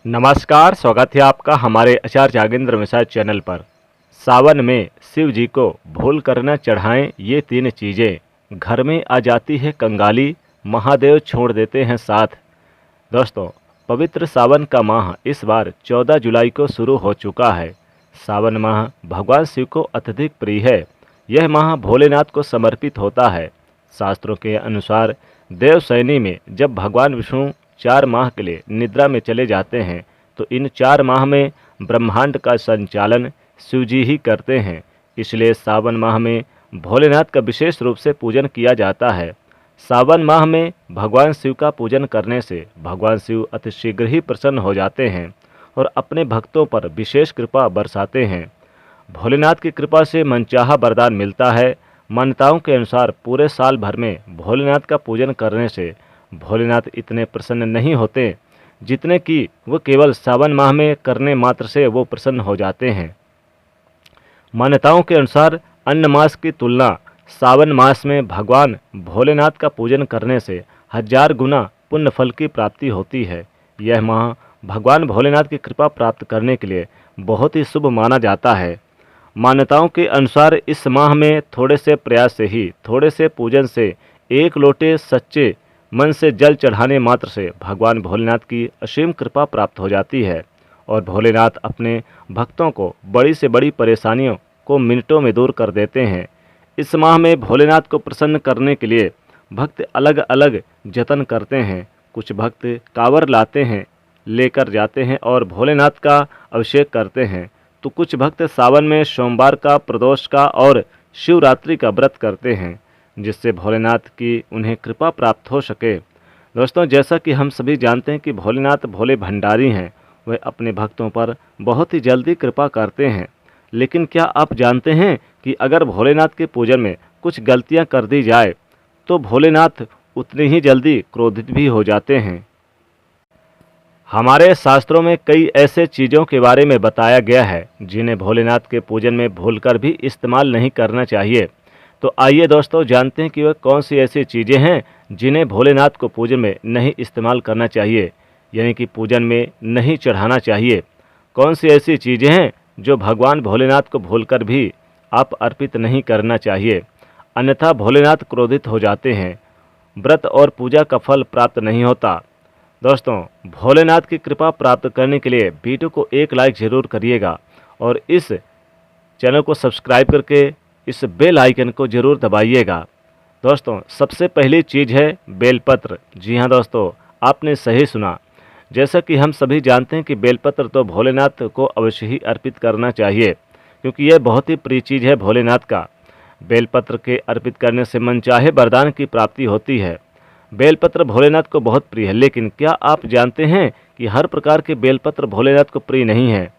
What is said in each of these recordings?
नमस्कार, स्वागत है आपका हमारे आचार्य जागेंद्र मिश्रा चैनल पर। सावन में शिव जी को भूल कर न चढ़ाएं ये तीन चीज़ें, घर में आ जाती है कंगाली, महादेव छोड़ देते हैं साथ। दोस्तों, पवित्र सावन का माह इस बार 14 जुलाई को शुरू हो चुका है। सावन माह भगवान शिव को अत्यधिक प्रिय है। यह माह भोलेनाथ को समर्पित होता है। शास्त्रों के अनुसार देवशयनी में जब भगवान विष्णु 4 माह के लिए निद्रा में चले जाते हैं तो इन 4 माह में ब्रह्मांड का संचालन शिवजी ही करते हैं। इसलिए सावन माह में भोलेनाथ का विशेष रूप से पूजन किया जाता है। सावन माह में भगवान शिव का पूजन करने से भगवान शिव अतिशीघ्र ही प्रसन्न हो जाते हैं और अपने भक्तों पर विशेष कृपा बरसाते हैं। भोलेनाथ की कृपा से मनचाहा वरदान मिलता है। मान्यताओं के अनुसार पूरे साल भर में भोलेनाथ का पूजन करने से भोलेनाथ इतने प्रसन्न नहीं होते जितने कि वो केवल सावन माह में करने मात्र से वो प्रसन्न हो जाते हैं। मान्यताओं के अनुसार अन्य मास की तुलना सावन मास में भगवान भोलेनाथ का पूजन करने से 1000 गुना पुण्य फल की प्राप्ति होती है। यह माह भगवान भोलेनाथ की कृपा प्राप्त करने के लिए बहुत ही शुभ माना जाता है। मान्यताओं के अनुसार इस माह में थोड़े से प्रयास से ही, थोड़े से पूजन से, 1 लोटे सच्चे मन से जल चढ़ाने मात्र से भगवान भोलेनाथ की असीम कृपा प्राप्त हो जाती है और भोलेनाथ अपने भक्तों को बड़ी से बड़ी परेशानियों को मिनटों में दूर कर देते हैं। इस माह में भोलेनाथ को प्रसन्न करने के लिए भक्त अलग अलग जतन करते हैं। कुछ भक्त कांवर लाते हैं, लेकर जाते हैं और भोलेनाथ का अभिषेक करते हैं, तो कुछ भक्त सावन में सोमवार का, प्रदोष का और शिवरात्रि का व्रत करते हैं जिससे भोलेनाथ की उन्हें कृपा प्राप्त हो सके। दोस्तों, जैसा कि हम सभी जानते हैं कि भोलेनाथ भोले भंडारी हैं, वह अपने भक्तों पर बहुत ही जल्दी कृपा करते हैं। लेकिन क्या आप जानते हैं कि अगर भोलेनाथ के पूजन में कुछ गलतियां कर दी जाए तो भोलेनाथ उतनी ही जल्दी क्रोधित भी हो जाते हैं। हमारे शास्त्रों में कई ऐसे चीज़ों के बारे में बताया गया है जिन्हें भोलेनाथ के पूजन में भूलकर भी इस्तेमाल नहीं करना चाहिए। तो आइए दोस्तों, जानते हैं कि वह कौन सी ऐसी चीज़ें हैं जिन्हें भोलेनाथ को पूजन में नहीं इस्तेमाल करना चाहिए, यानी कि पूजन में नहीं चढ़ाना चाहिए। कौन सी ऐसी चीज़ें हैं जो भगवान भोलेनाथ को भूलकर भी आप अर्पित नहीं करना चाहिए, अन्यथा भोलेनाथ क्रोधित हो जाते हैं, व्रत और पूजा का फल प्राप्त नहीं होता। दोस्तों, भोलेनाथ की कृपा प्राप्त करने के लिए वीडियो को एक लाइक ज़रूर करिएगा और इस चैनल को सब्सक्राइब करके इस बेल आइकन को जरूर दबाइएगा। दोस्तों, सबसे पहली चीज़ है बेलपत्र। जी हाँ दोस्तों, आपने सही सुना। जैसा कि हम सभी जानते हैं कि बेलपत्र तो भोलेनाथ को अवश्य ही अर्पित करना चाहिए क्योंकि यह बहुत ही प्रिय चीज़ है भोलेनाथ का। बेलपत्र के अर्पित करने से मनचाहे वरदान की प्राप्ति होती है। बेलपत्र भोलेनाथ को बहुत प्रिय है, लेकिन क्या आप जानते हैं कि हर प्रकार के बेलपत्र भोलेनाथ को प्रिय नहीं है।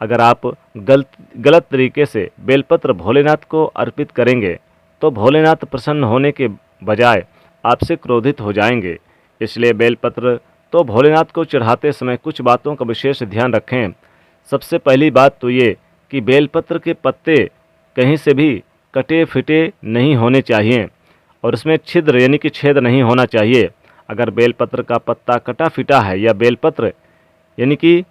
अगर आप गलत तरीके से बेलपत्र भोलेनाथ को अर्पित करेंगे तो भोलेनाथ प्रसन्न होने के बजाय आपसे क्रोधित हो जाएंगे। इसलिए बेलपत्र तो भोलेनाथ को चढ़ाते समय कुछ बातों का विशेष ध्यान रखें। सबसे पहली बात तो ये कि बेलपत्र के पत्ते कहीं से भी कटे फिटे नहीं होने चाहिए और इसमें छिद्र यानी कि छेद नहीं होना चाहिए। अगर बेलपत्र का पत्ता कटा फिटा है या बेलपत्र यानी कि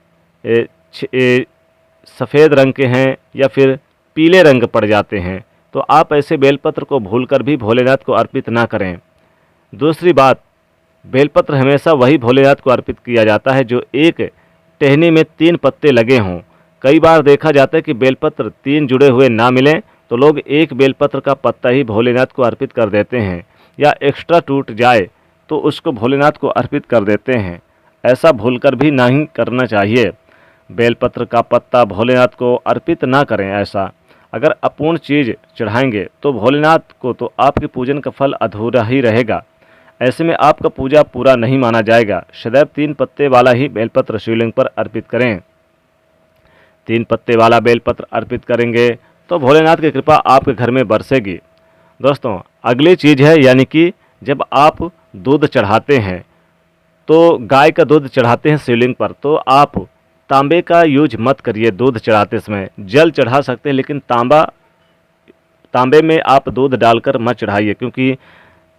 सफ़ेद रंग के हैं या फिर पीले रंग पड़ जाते हैं तो आप ऐसे बेलपत्र को भूलकर भी भोलेनाथ को अर्पित ना करें। दूसरी बात, बेलपत्र हमेशा वही भोलेनाथ को अर्पित किया जाता है जो एक टहनी में 3 पत्ते लगे हों। कई बार देखा जाता है कि बेलपत्र 3 जुड़े हुए ना मिलें तो लोग एक बेलपत्र का पत्ता ही भोलेनाथ को अर्पित कर देते हैं या एक्स्ट्रा टूट जाए तो उसको भोलेनाथ को अर्पित कर देते हैं। ऐसा भूलकर भी नहीं करना चाहिए। बेलपत्र का पत्ता भोलेनाथ को अर्पित ना करें। ऐसा अगर अपूर्ण चीज़ चढ़ाएंगे तो भोलेनाथ को तो आपके पूजन का फल अधूरा ही रहेगा। ऐसे में आपका पूजा पूरा नहीं माना जाएगा। सदैव 3 पत्ते वाला ही बेलपत्र शिवलिंग पर अर्पित करें। 3 पत्ते वाला बेलपत्र अर्पित करेंगे तो भोलेनाथ की कृपा आपके घर में बरसेगी। दोस्तों, अगली चीज़ है यानी कि जब आप दूध चढ़ाते हैं तो गाय का दूध चढ़ाते हैं शिवलिंग पर तो आप तांबे का यूज मत करिए। दूध चढ़ाते समय जल चढ़ा सकते हैं लेकिन तांबे में आप दूध डालकर मत चढ़ाइए क्योंकि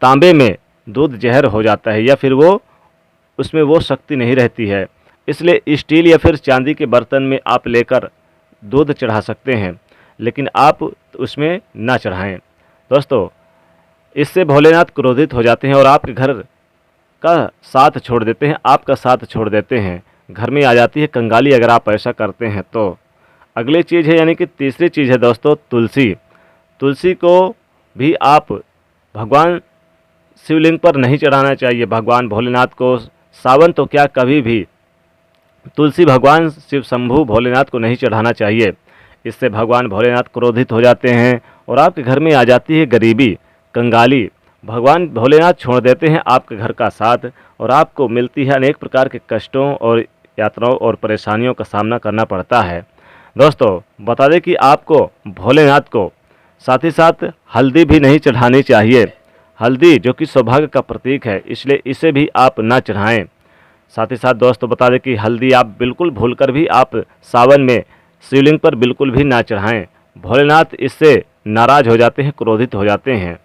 तांबे में दूध जहर हो जाता है या फिर वो उसमें वो शक्ति नहीं रहती है। इसलिए स्टील या फिर चांदी के बर्तन में आप लेकर दूध चढ़ा सकते हैं, लेकिन आप उसमें ना चढ़ाएं। दोस्तों, इससे भोलेनाथ क्रोधित हो जाते हैं और आपके घर का साथ छोड़ देते हैं, आपका साथ छोड़ देते हैं। घर में आ जाती है कंगाली अगर आप ऐसा करते हैं तो। अगली चीज़ है, यानी कि तीसरी चीज़ है दोस्तों, तुलसी। तुलसी को भी आप भगवान शिवलिंग पर नहीं चढ़ाना चाहिए। भगवान भोलेनाथ को सावन तो क्या, कभी भी तुलसी भगवान शिव शंभू भोलेनाथ को नहीं चढ़ाना चाहिए। इससे भगवान भोलेनाथ क्रोधित हो जाते हैं और आपके घर में आ जाती है गरीबी, कंगाली। भगवान भोलेनाथ छोड़ देते हैं आपके घर का साथ और आपको मिलती है अनेक प्रकार के कष्टों और यात्राओं और परेशानियों का सामना करना पड़ता है। दोस्तों, बता दें कि आपको भोलेनाथ को साथ ही साथ हल्दी भी नहीं चढ़ानी चाहिए। हल्दी जो कि सौभाग्य का प्रतीक है, इसलिए इसे भी आप ना चढ़ाएं। साथ ही साथ दोस्तों, बता दें कि हल्दी आप बिल्कुल भूलकर भी आप सावन में शिवलिंग पर बिल्कुल भी ना चढ़ाएं। भोलेनाथ इससे नाराज़ हो जाते हैं, क्रोधित हो जाते हैं।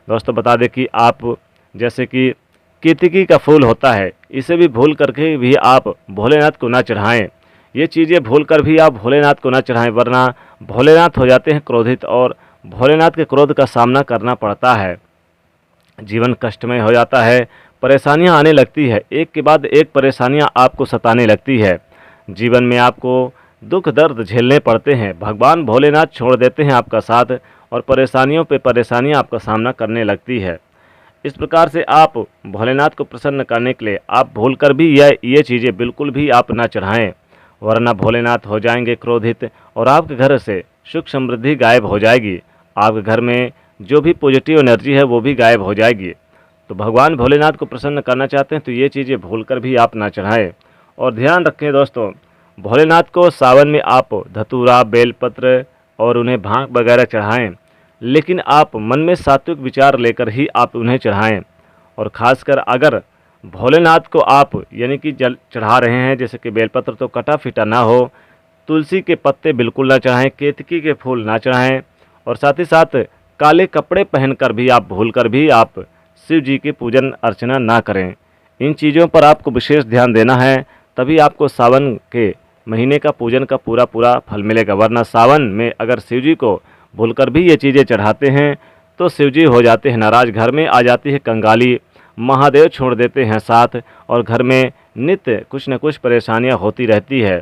दोस्तों, बता दें कि आप जैसे कि केतकी का फूल होता है, इसे भी भूल करके भी आप भोलेनाथ को ना चढ़ाएं। ये चीज़ें भूल कर भी आप भोलेनाथ को ना चढ़ाएं, वरना भोलेनाथ हो जाते हैं क्रोधित और भोलेनाथ के क्रोध का सामना करना पड़ता है। जीवन कष्टमय हो जाता है, परेशानियां आने लगती है, एक के बाद एक परेशानियां आपको सताने लगती है। जीवन में आपको दुख दर्द झेलने पड़ते हैं। भगवान भोलेनाथ छोड़ देते हैं आपका साथ और परेशानियों पे परेशानियां आपका सामना करने लगती है। इस प्रकार से आप भोलेनाथ को प्रसन्न करने के लिए आप भूलकर भी ये चीज़ें बिल्कुल भी आप ना चढ़ाएं, वरना भोलेनाथ हो जाएंगे क्रोधित और आपके घर से सुख समृद्धि गायब हो जाएगी। आपके घर में जो भी पॉजिटिव एनर्जी है वो भी गायब हो जाएगी। तो भगवान भोलेनाथ को प्रसन्न करना चाहते हैं तो ये चीज़ें भूलकर भी आप ना चढ़ाएं। और ध्यान रखें दोस्तों, भोलेनाथ को सावन में आप धतूरा, बेलपत्र और उन्हें भांग वगैरह चढ़ाएं, लेकिन आप मन में सात्विक विचार लेकर ही आप उन्हें चढ़ाएं। और ख़ासकर अगर भोलेनाथ को आप यानी कि जल चढ़ा रहे हैं, जैसे कि बेलपत्र, तो कटा फिटा ना हो, तुलसी के पत्ते बिल्कुल ना चढ़ाएं, केतकी के फूल ना चढ़ाएं और साथ ही साथ काले कपड़े पहनकर भी आप भूलकर भी आप शिव जी की पूजन अर्चना ना करें। इन चीज़ों पर आपको विशेष ध्यान देना है, तभी आपको सावन के महीने का पूजन का पूरा पूरा फल मिलेगा। वरना सावन में अगर शिव जी को भूलकर भी ये चीज़ें चढ़ाते हैं तो शिव जी हो जाते हैं नाराज़, घर में आ जाती है कंगाली, महादेव छोड़ देते हैं साथ और घर में नित्य कुछ न कुछ परेशानियां होती रहती है।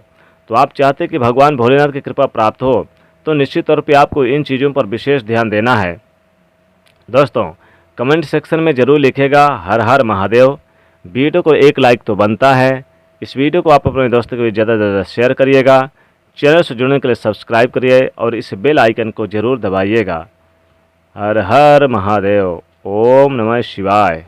तो आप चाहते कि भगवान भोलेनाथ की कृपा प्राप्त हो तो निश्चित तौर पे आपको इन चीज़ों पर विशेष ध्यान देना है। दोस्तों, कमेंट सेक्शन में ज़रूर लिखिएगा हर हर महादेव। वीडियो को एक लाइक तो बनता है। इस वीडियो को आप अपने दोस्तों के लिए ज़्यादा से ज़्यादा शेयर करिएगा। चैनल से जुड़ने के लिए सब्सक्राइब करिए और इस बेल आइकन को ज़रूर दबाइएगा। हर हर महादेव। ओम नमः शिवाय।